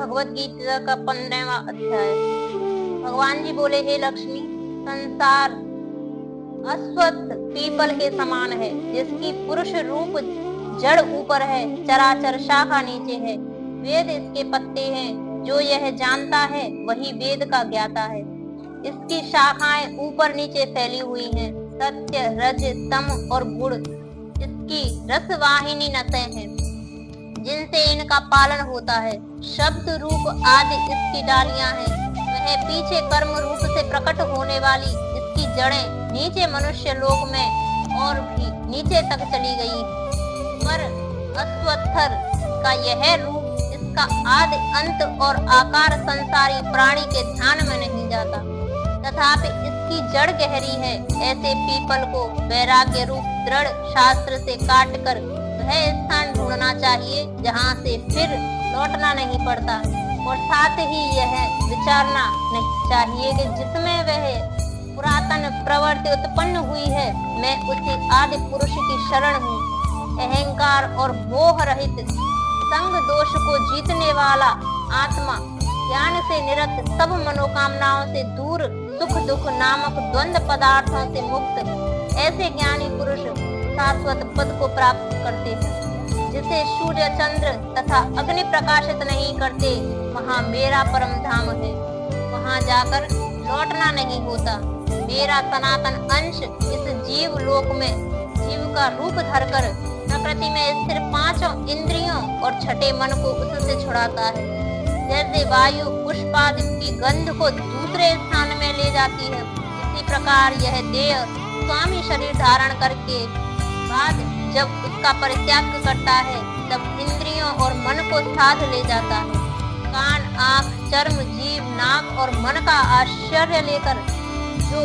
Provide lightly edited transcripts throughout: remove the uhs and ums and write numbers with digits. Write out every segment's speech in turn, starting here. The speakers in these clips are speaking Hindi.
भगवत गीता का 15वां अध्याय। भगवान जी बोले, हे लक्ष्मी, संसार अश्वत्थ पीपल के समान है, जिसकी पुरुष रूप जड़ ऊपर है, चराचर शाखा नीचे है। वेद इसके पत्ते हैं, जो यह जानता है वही वेद का ज्ञाता है। इसकी शाखाएं ऊपर नीचे फैली हुई हैं। सत्य, रज, तम और गुण इसकी रसवाहिनी नसें हैं, जिनसे इनका पालन होता है। शब्द रूप आदि इसकी डालियां हैं। वह पीछे कर्म रूप से प्रकट होने वाली इसकी जड़ें नीचे मनुष्य लोक में और भी नीचे तक चली गई, पर अश्वत्थर का यह रूप, इसका आदि अंत और आकार संसारी प्राणी के ध्यान में नहीं जाता। तथापि इसकी जड़ गहरी है। ऐसे पीपल को वैराग्य रूप दृढ़ शास्त्र से काटकर वह स्थान ढूंढना चाहिए जहाँ से फिर लौटना नहीं पड़ता, और साथ ही यह विचारना नहीं चाहिए कि जिसमें वह पुरातन प्रवृत्ति उत्पन्न हुई है, मैं उसी आदि पुरुष की शरण हूँ। अहंकार और मोह रहित संग दोष को जीतने वाला आत्मा, ज्ञान से निरत, सब मनोकामनाओं से दूर, सुख दुख नामक द्वंद्व पदार्थों से मुक्त, ऐसे ज्ञानी पुरुष शाश्वत पद को प्राप्त करते हैं। जिसे सूर्य, चंद्र तथा अग्नि प्रकाशित नहीं करते, वहाँ मेरा परम धाम है। वहाँ जाकर लौटना नहीं होता। मेरा सनातन अंश इस जीव लोक में जीव का रूप धरकर प्रकृति में स्थिर पांचों इंद्रियों और छठे मन को उससे छुड़ाता है। जैसे वायु पुष्पादि की गंध को दूसरे स्थान में ले जाती है, इसी प्रकार यह देह स्वामी शरीर धारण करके बाद जब उसका परित्याग करता है, तब इंद्रियों और मन को साथ ले जाता है। कान, आँख, चर्म, जीभ, नाक और मन का आश्रय लेकर जो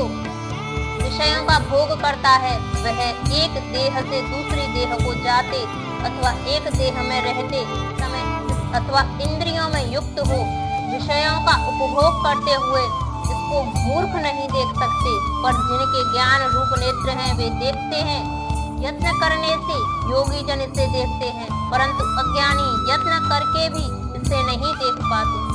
विषयों का भोग करता है, वह एक देह से दूसरी देह को जाते अथवा एक देह में रहते समय अथवा इंद्रियों में युक्त हो विषयों का उपभोग करते हुए इसको मूर्ख नहीं देख सकते, पर जिनके ज्ञान रूप नेत्र हैं वे देखते हैं। यत्न करने से योगी जन इसे देखते हैं, परंतु अज्ञानी यत्न करके भी इसे नहीं देख पाते।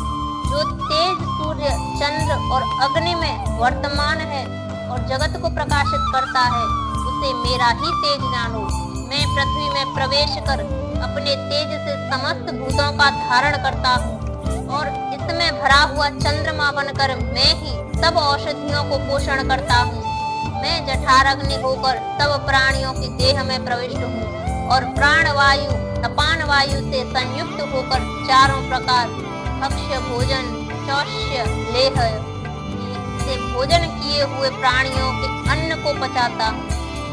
जो तेज सूर्य, चंद्र और अग्नि में वर्तमान है और जगत को प्रकाशित करता है, उसे मेरा ही तेज जानो। मैं पृथ्वी में प्रवेश कर अपने तेज से समस्त भूतों का धारण करता हूँ, और इसमें भरा हुआ चंद्रमा बनकर मैं ही सब औषधियों को पोषण करता हूँ। मैं जठराग्नि होकर सब प्राणियों की देह में प्रविष्ट हूँ, और प्राण वायु अपान वायु से संयुक्त होकर चारों प्रकार भक्ष्य, भोजन, शौच्य, लेह से भोजन किए हुए प्राणियों के अन्न को पचाता हूँ।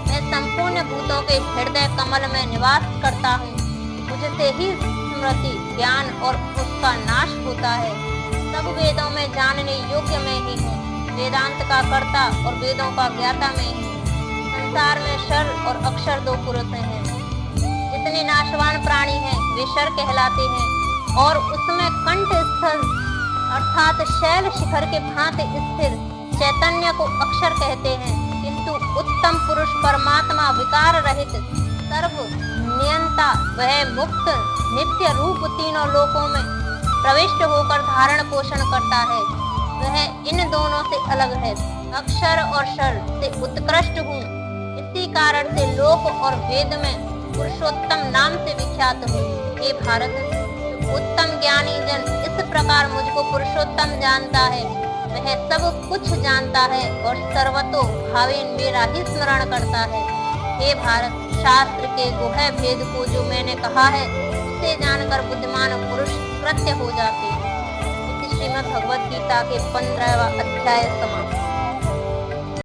मैं संपूर्ण भूतों के हृदय कमल में निवास करता हूँ। मुझसे ही स्मृति, ज्ञान और उसका नाश होता है। सब वेदों में जानने योग्य मैं ही हूँ। वेदांत का कर्ता और वेदों का ज्ञाता मैं ही हूँ। संसार में शर और अक्षर दो पुरुष हैं। जितने नाशवान प्राणी हैं वे शर कहलाते हैं, और उसमें कंठ स्थल अर्थात शैल शिखर के भांति स्थिर चैतन्य को अक्षर कहते हैं। किंतु उत्तम पुरुष परमात्मा विकार रहित सर्व नियंता, वह मुक्त नित्य रूप तीनों लोकों में प्रविष्ट होकर धारण पोषण करता है। वह इन दोनों से अलग है। अक्षर और शर से उत्कृष्ट हूँ। इसी कारण से लोक और वेद में पुरुषोत्तम नाम से विख्यात हूँ। हे भारत, उत्तम ज्ञानी जन इस प्रकार मुझको पुरुषोत्तम जानता है, वह सब कुछ जानता है और सर्वतो भावेन मेरा ही स्मरण करता है। हे भारत, शास्त्र के गुह्य भेद को जो मैंने कहा है, उसे जानकर बुद्धिमान पुरुष कृत्य हो जाते हैं। श्रीमद् भगवत गीता के 15वां अध्याय समाप्त।